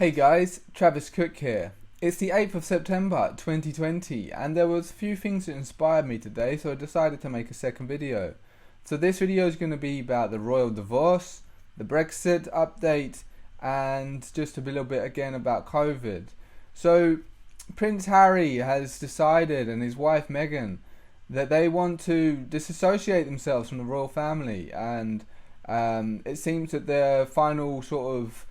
Hey guys, Travis Cook here. It's the 8th of September 2020 and there was a few things that inspired me today, so I decided to make a second video. So this video is going to be about the royal divorce, the Brexit update, and just a little bit again about COVID. So Prince Harry has decided, and his wife Meghan, that they want to disassociate themselves from the royal family, and it seems that their final sort of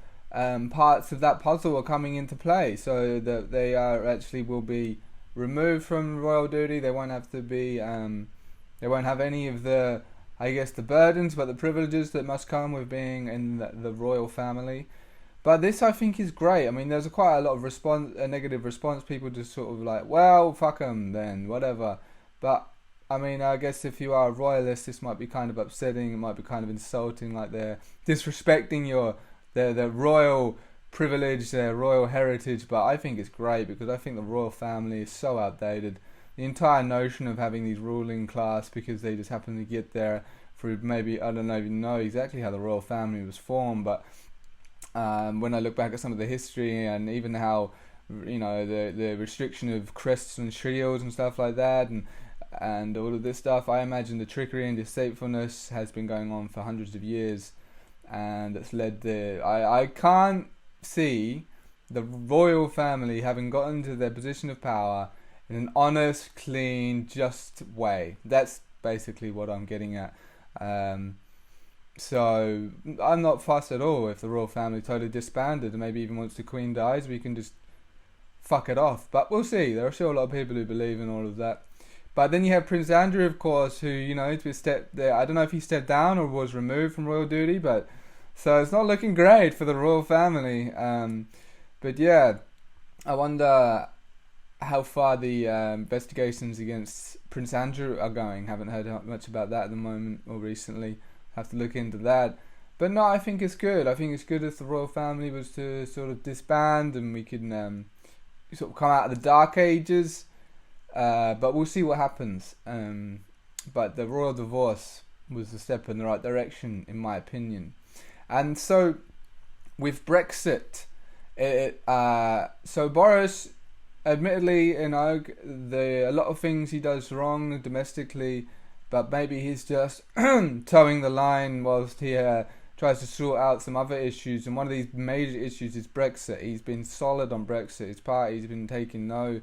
parts of that puzzle are coming into play, so that they are actually will be removed from royal duty. They won't have to be they won't have any of the, I guess, the burdens, but the privileges that must come with being in the royal family. But this, I think, is great. I mean, there's quite a lot of a negative response. People just sort of like, well, fuck them then, whatever. But I mean, I guess if you are a royalist, this might be kind of upsetting. It might be kind of insulting, like they're disrespecting their royal privilege, their royal heritage. But I think it's great because I think the royal family is so outdated. The entire notion of having these ruling class because they just happen to get there through maybe, I don't even know exactly how the royal family was formed, but when I look back at some of the history and even how, you know, the restriction of crests and shields and stuff like that, and all of this stuff, I imagine the trickery and deceitfulness has been going on for hundreds of years, and it's led I can't see the royal family having gotten to their position of power in an honest, clean, just way. That's basically what I'm getting at. So I'm not fussed at all if the royal family totally disbanded, and maybe even once the Queen dies we can just fuck it off. But we'll see. There are still a lot of people who believe in all of that. But then you have Prince Andrew, of course, who, you know, I don't know if he stepped down or was removed from royal duty, but so it's not looking great for the royal family. But yeah, I wonder how far the investigations against Prince Andrew are going. Haven't heard much about that at the moment or recently. Have to look into that. But no, I think it's good. I think it's good if the royal family was to sort of disband and we can sort of come out of the dark ages. But we'll see what happens. But the royal divorce was a step in the right direction, in my opinion. And so, with Brexit, so Boris, admittedly, you know, a lot of things he does wrong domestically, but maybe he's just towing the line whilst he tries to sort out some other issues. And one of these major issues is Brexit. He's been solid on Brexit. His party's been taking no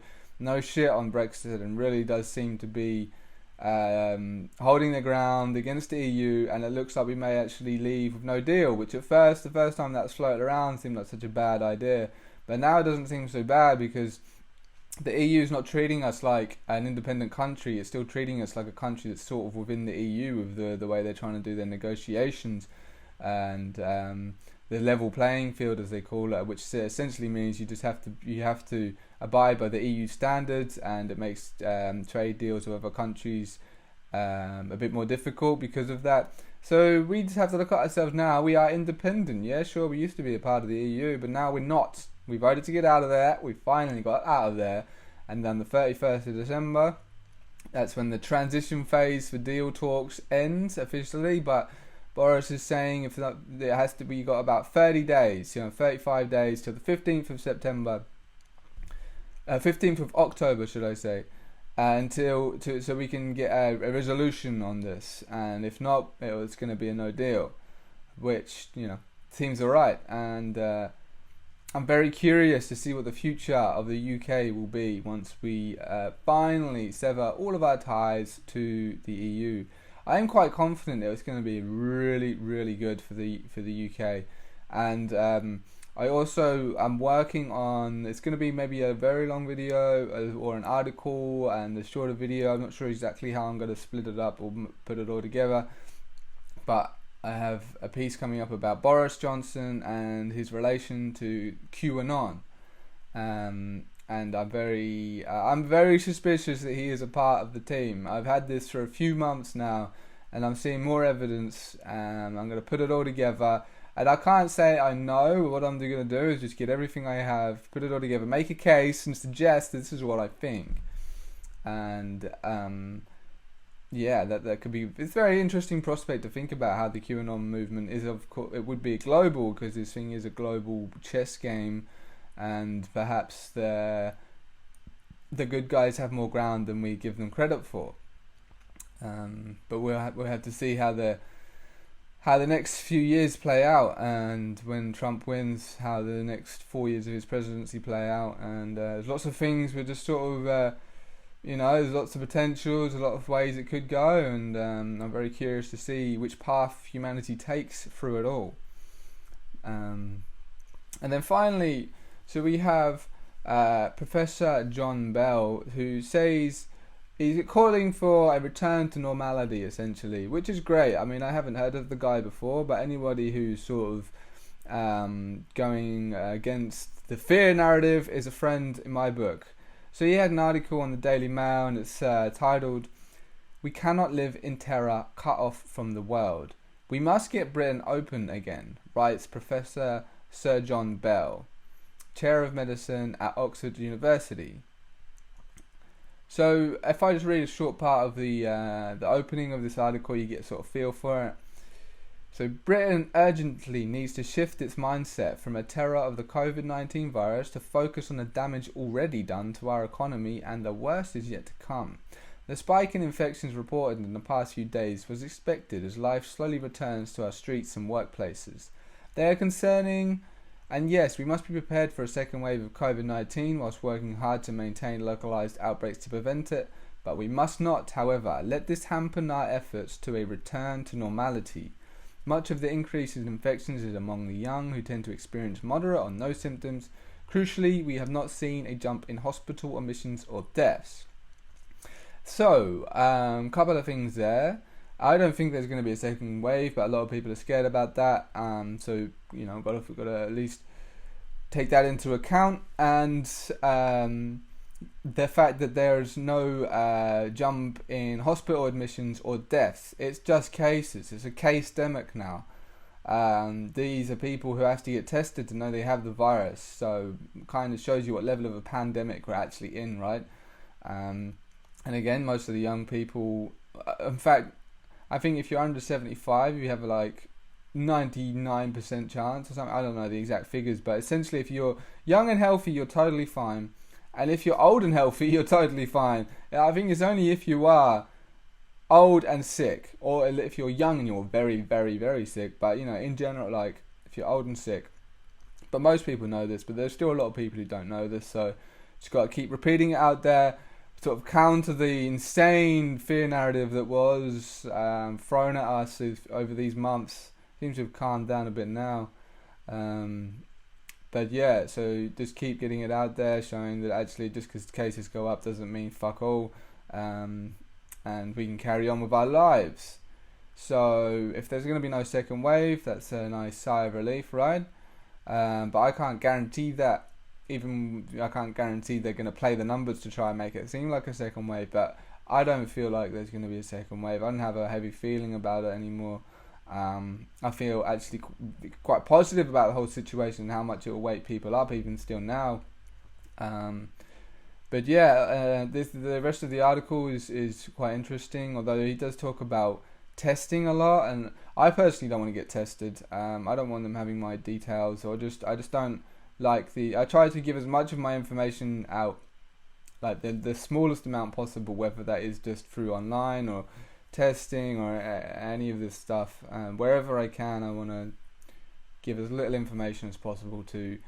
shit on Brexit and really does seem to be holding their ground against the EU, and it looks like we may actually leave with no deal, which the first time that was floated around seemed like such a bad idea. But now it doesn't seem so bad because the EU is not treating us like an independent country. It's still treating us like a country that's sort of within the EU with the way they're trying to do their negotiations and the level playing field, as they call it, which essentially means you have to abide by the EU standards, and it makes trade deals with other countries a bit more difficult because of that. So we just have to look at ourselves now. We are independent. Yeah, sure, we used to be a part of the EU, but now we're not. We voted to get out of there. We finally got out of there. And then the 31st of December, that's when the transition phase for deal talks ends officially. But Boris is saying it has to be, you got about 30 days, 35 days till the 15th of September, 15th of October, should I say, so we can get a resolution on this. And if not, it's going to be a no deal, which, seems alright. And I'm very curious to see what the future of the UK will be once we finally sever all of our ties to the EU. I am quite confident that it's going to be really, really good for the UK, and I'm working on. It's going to be maybe a very long video or an article and a shorter video. I'm not sure exactly how I'm going to split it up or put it all together, but I have a piece coming up about Boris Johnson and his relation to QAnon. And I'm very suspicious that he is a part of the team. I've had this for a few months now, and I'm seeing more evidence, and I'm going to put it all together. And I can't say I know. What I'm going to do is just get everything I have, put it all together, make a case, and suggest this is what I think. And yeah, that could be. It's a very interesting prospect to think about how the QAnon movement is. Of course, it would be global because this thing is a global chess game. and perhaps the good guys have more ground than we give them credit for. But we'll have to see how the next few years play out, and when Trump wins, how the next 4 years of his presidency play out. And there's lots of things we're just sort of, there's lots of potentials, a lot of ways it could go, and I'm very curious to see which path humanity takes through it all. And then finally, so we have Professor John Bell, who says he's calling for a return to normality, essentially, which is great. I mean, I haven't heard of the guy before, but anybody who's sort of going against the fear narrative is a friend in my book. So he had an article on the Daily Mail, and it's titled, "We cannot live in terror, cut off from the world. We must get Britain open again," writes Professor Sir John Bell, Chair of Medicine at Oxford University. So if I just read a short part of the opening of this article, you get a sort of feel for it. So Britain urgently needs to shift its mindset from a terror of the COVID-19 virus to focus on the damage already done to our economy, and the worst is yet to come. The spike in infections reported in the past few days was expected as life slowly returns to our streets and workplaces. They are concerning, and yes, we must be prepared for a second wave of COVID-19 whilst working hard to maintain localised outbreaks to prevent it, but we must not, however, let this hamper our efforts to a return to normality. Much of the increase in infections is among the young, who tend to experience moderate or no symptoms. Crucially, we have not seen a jump in hospital admissions or deaths. So, couple of things there. I don't think there's going to be a second wave, but a lot of people are scared about that. So, we've got to at least take that into account. And the fact that there's no jump in hospital admissions or deaths. It's just cases. It's a case-demic now. These are people who have to get tested to know they have the virus. So kind of shows you what level of a pandemic we're actually in, right? And again, most of the young people... in fact, I think if you're under 75, you have like 99% chance or something. I don't know the exact figures, but essentially if you're young and healthy, you're totally fine. And if you're old and healthy, you're totally fine. I think it's only if you are old and sick, or if you're young and you're very, very, very sick. But, in general, like, if you're old and sick. But most people know this, but there's still a lot of people who don't know this. So just got to keep repeating it out there, sort of counter the insane fear narrative that was thrown at us over these months. Seems to have calmed down a bit now. But yeah, so just keep getting it out there, showing that actually just because cases go up doesn't mean fuck all, and we can carry on with our lives. So if there's going to be no second wave, that's a nice sigh of relief, right? But I can't guarantee that. I can't guarantee they're going to play the numbers to try and make it seem like a second wave, but I don't feel like there's going to be a second wave. I don't have a heavy feeling about it anymore. I feel actually quite positive about the whole situation and how much it will wake people up even still now. But yeah, the rest of the article is quite interesting, although he does talk about testing a lot, and I personally don't want to get tested. I don't want them having my details, or I just don't like I try to give as much of my information out, like the smallest amount possible, whether that is just through online or testing or any of this stuff. Wherever I can, I want to give as little information as possible to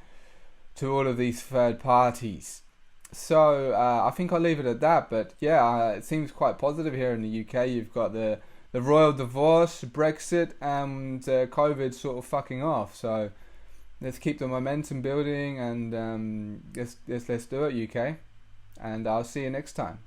all of these third parties. So I think I'll leave it at that. But yeah, it seems quite positive here in the UK. You've got the royal divorce, Brexit, and COVID sort of fucking off. So let's keep the momentum building, and let's do it, UK. And I'll see you next time.